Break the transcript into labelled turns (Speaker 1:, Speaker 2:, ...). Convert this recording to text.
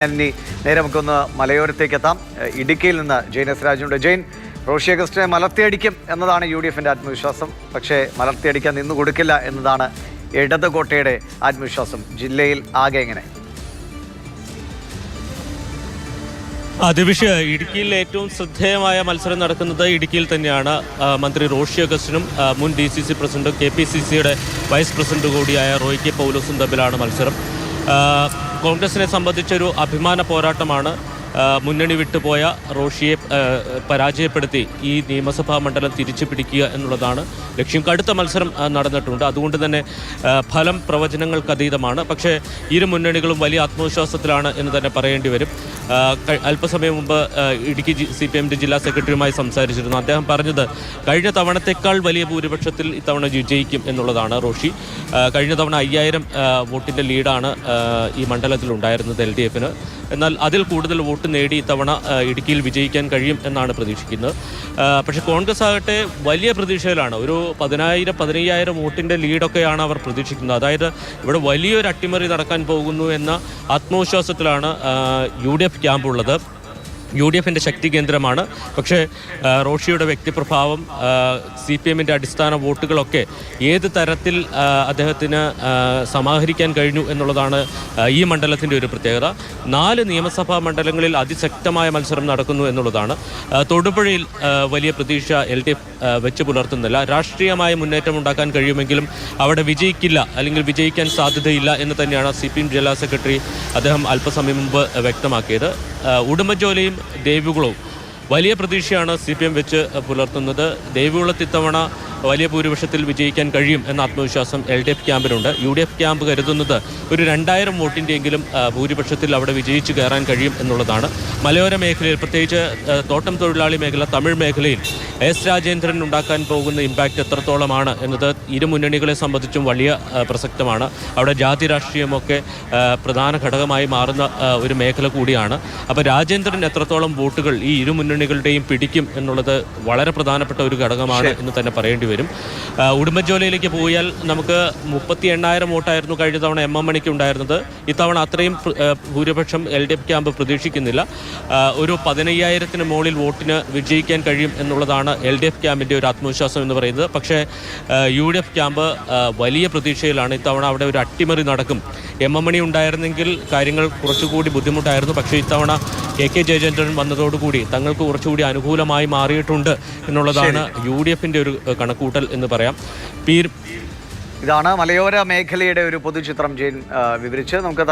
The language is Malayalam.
Speaker 1: ഇനി നേരെ നമുക്കൊന്ന് മലയോരത്തേക്ക് എത്താം. ഇടുക്കിയിൽ നിന്ന് ജെയിൻ എസ് രാജുണ്ട്. ജെയിൻ, റോഷി അഗസ്റ്റിനെ മലർത്തിയടിക്കും എന്നതാണ് UDFന്റെ ആത്മവിശ്വാസം. പക്ഷേ മലർത്തിയടിക്കാൻ നിന്നു കൊടുക്കില്ല എന്നതാണ് ഇടത് കോട്ടയുടെ ആത്മവിശ്വാസം. ജില്ലയിൽ ആകെ എങ്ങനെ?
Speaker 2: ദിവിഷ്, ഇടുക്കിയിൽ ഏറ്റവും ശ്രദ്ധേയമായ മത്സരം നടക്കുന്നത് ഇടുക്കിയിൽ തന്നെയാണ്. മന്ത്രി റോഷി അഗസ്റ്റിനും മുൻ DCC പ്രസിഡന്റും KPCCയുടെ വൈസ് പ്രസിഡന്റ് കൂടിയായ റോയ് കെ പൗലോസും തമ്മിലാണ് മത്സരം. കോൺഗ്രസിനെ സംബന്ധിച്ചൊരു അഭിമാന പോരാട്ടമാണ്. മുന്നണി വിട്ടുപോയ റോഷിയെ പരാജയപ്പെടുത്തി ഈ നിയമസഭാ മണ്ഡലം തിരിച്ചു പിടിക്കുക എന്നുള്ളതാണ് ലക്ഷ്യം. കടുത്ത മത്സരം നടന്നിട്ടുണ്ട്. അതുകൊണ്ട് തന്നെ ഫലം പ്രവചനങ്ങൾക്കതീതമാണ്. പക്ഷേ ഇരു മുന്നണികളും വലിയ ആത്മവിശ്വാസത്തിലാണ് എന്ന് തന്നെ പറയേണ്ടി വരും. അല്പസമയം മുമ്പ് ഇടുക്കി CPMന്റെ ജില്ലാ സെക്രട്ടറിയുമായി സംസാരിച്ചിരുന്നു. അദ്ദേഹം പറഞ്ഞത് കഴിഞ്ഞ തവണത്തേക്കാൾ വലിയ ഭൂരിപക്ഷത്തിൽ ഇത്തവണ വിജയിക്കും എന്നുള്ളതാണ് റോഷി. കഴിഞ്ഞ തവണ 5000 വോട്ടിൻ്റെ ലീഡാണ് ഈ മണ്ഡലത്തിലുണ്ടായിരുന്നത് LDFന്. എന്നാൽ അതിൽ കൂടുതൽ വോട്ട് നേടി ഇത്തവണ ഇടുക്കിയിൽ വിജയിക്കാൻ കഴിയും എന്നാണ് പ്രതീക്ഷിക്കുന്നത്. പക്ഷേ കോൺഗ്രസ് ആകട്ടെ വലിയ പ്രതീക്ഷയിലാണ്. ഒരു 10,000-15,000 വോട്ടിൻ്റെ ലീഡൊക്കെയാണ് അവർ പ്രതീക്ഷിക്കുന്നത്. അതായത് ഇവിടെ വലിയൊരു അട്ടിമറി നടക്കാൻ പോകുന്നു എന്ന ആത്മവിശ്വാസത്തിലാണ് UDF ക്യാമ്പുള്ളത്. UDFന്റെ ശക്തി കേന്ദ്രമാണ്. പക്ഷേ റോഷിയുടെ വ്യക്തിപ്രഭാവം, CPMന്റെ അടിസ്ഥാന വോട്ടുകളൊക്കെ ഏത് തരത്തിൽ അദ്ദേഹത്തിന് സമാഹരിക്കാൻ കഴിഞ്ഞു എന്നുള്ളതാണ് ഈ മണ്ഡലത്തിൻ്റെ ഒരു പ്രത്യേകത. 4 നിയമസഭാ മണ്ഡലങ്ങളിൽ അതിശക്തമായ മത്സരം നടക്കുന്നു എന്നുള്ളതാണ്. തൊടുപുഴയിൽ വലിയ പ്രതീക്ഷ LDF വെച്ച് പുലർത്തുന്നില്ല. രാഷ്ട്രീയമായ മുന്നേറ്റം ഉണ്ടാക്കാൻ കഴിയുമെങ്കിലും അവിടെ വിജയിക്കില്ല, അല്ലെങ്കിൽ വിജയിക്കാൻ സാധ്യതയില്ല എന്ന് തന്നെയാണ് CPM ജില്ലാ സെക്രട്ടറി അദ്ദേഹം അല്പസമയം മുമ്പ് വ്യക്തമാക്കിയത്. ഉടുമ്പൻചോലയും ദേവികുളവും വലിയ പ്രതീക്ഷയാണ് CPM വെച്ച് പുലർത്തുന്നത്. ദേവികുളത്ത് ഇത്തവണ വലിയ ഭൂരിപക്ഷത്തിൽ വിജയിക്കാൻ കഴിയും എന്ന ആത്മവിശ്വാസം LDF ക്യാമ്പിനുണ്ട്. UDF ക്യാമ്പ് കരുതുന്നത് ഒരു 2000 വോട്ടിൻ്റെയെങ്കിലും ഭൂരിപക്ഷത്തിൽ അവിടെ വിജയിച്ചു കയറാൻ കഴിയും എന്നുള്ളതാണ്. മലയോര മേഖലയിൽ, പ്രത്യേകിച്ച് തോട്ടം തൊഴിലാളി മേഖല, തമിഴ് മേഖലയിൽ S രാജേന്ദ്രൻ ഉണ്ടാക്കാൻ പോകുന്ന ഇമ്പാക്റ്റ് എത്രത്തോളമാണ് എന്നത് ഇരു മുന്നണികളെ സംബന്ധിച്ചും വലിയ പ്രസക്തമാണ്. അവിടെ ജാതി രാഷ്ട്രീയമൊക്കെ പ്രധാന ഘടകമായി മാറുന്ന ഒരു മേഖല കൂടിയാണ്. അപ്പോൾ രാജേന്ദ്രൻ എത്രത്തോളം വോട്ടുകൾ ഈ ഇരു മുന്നണികളുടെയും പിടിക്കും എന്നുള്ളത് വളരെ പ്രധാനപ്പെട്ട ഒരു ഘടകമാണ് എന്ന് തന്നെ പറയേണ്ടി വരും. ഉടുമ്പൻചോലയിലേക്ക് പോയാൽ നമുക്ക് 38,000 വോട്ടായിരുന്നു കഴിഞ്ഞ തവണ MM മണിക്ക് ഉണ്ടായിരുന്നത്. ഇത്തവണ അത്രയും ഭൂരിപക്ഷം LDF ക്യാമ്പ് പ്രതീക്ഷിക്കുന്നില്ല. ഒരു 15,000-ന് മുകളിൽ വോട്ടിന് വിജയിക്കാൻ കഴിയും എന്നുള്ളതാണ് LDF ക്യാമ്പിൻ്റെ ഒരു ആത്മവിശ്വാസം എന്ന് പറയുന്നത്. പക്ഷേ UDF ക്യാമ്പ് വലിയ പ്രതീക്ഷയിലാണ്. ഇത്തവണ അവിടെ ഒരു അട്ടിമറി നടക്കും. MM മണി ഉണ്ടായിരുന്നെങ്കിൽ കാര്യങ്ങൾ കുറച്ചുകൂടി ബുദ്ധിമുട്ടായിരുന്നു. പക്ഷേ ഇത്തവണ KK ജയചന്ദ്രൻ വന്നതോടുകൂടി തങ്ങൾക്ക് കുറച്ചുകൂടി അനുകൂലമായി മാറിയിട്ടുണ്ട് എന്നുള്ളതാണ് UDFന്റെ ഒരു കണക്കൂട്ടൽ എന്ന് പറയാം.
Speaker 1: ഇതാണ് മലയോര മേഖലയുടെ ഒരു പൊതുചിത്രം ജെയിൻ വിവരിച്ച് നമുക്ക്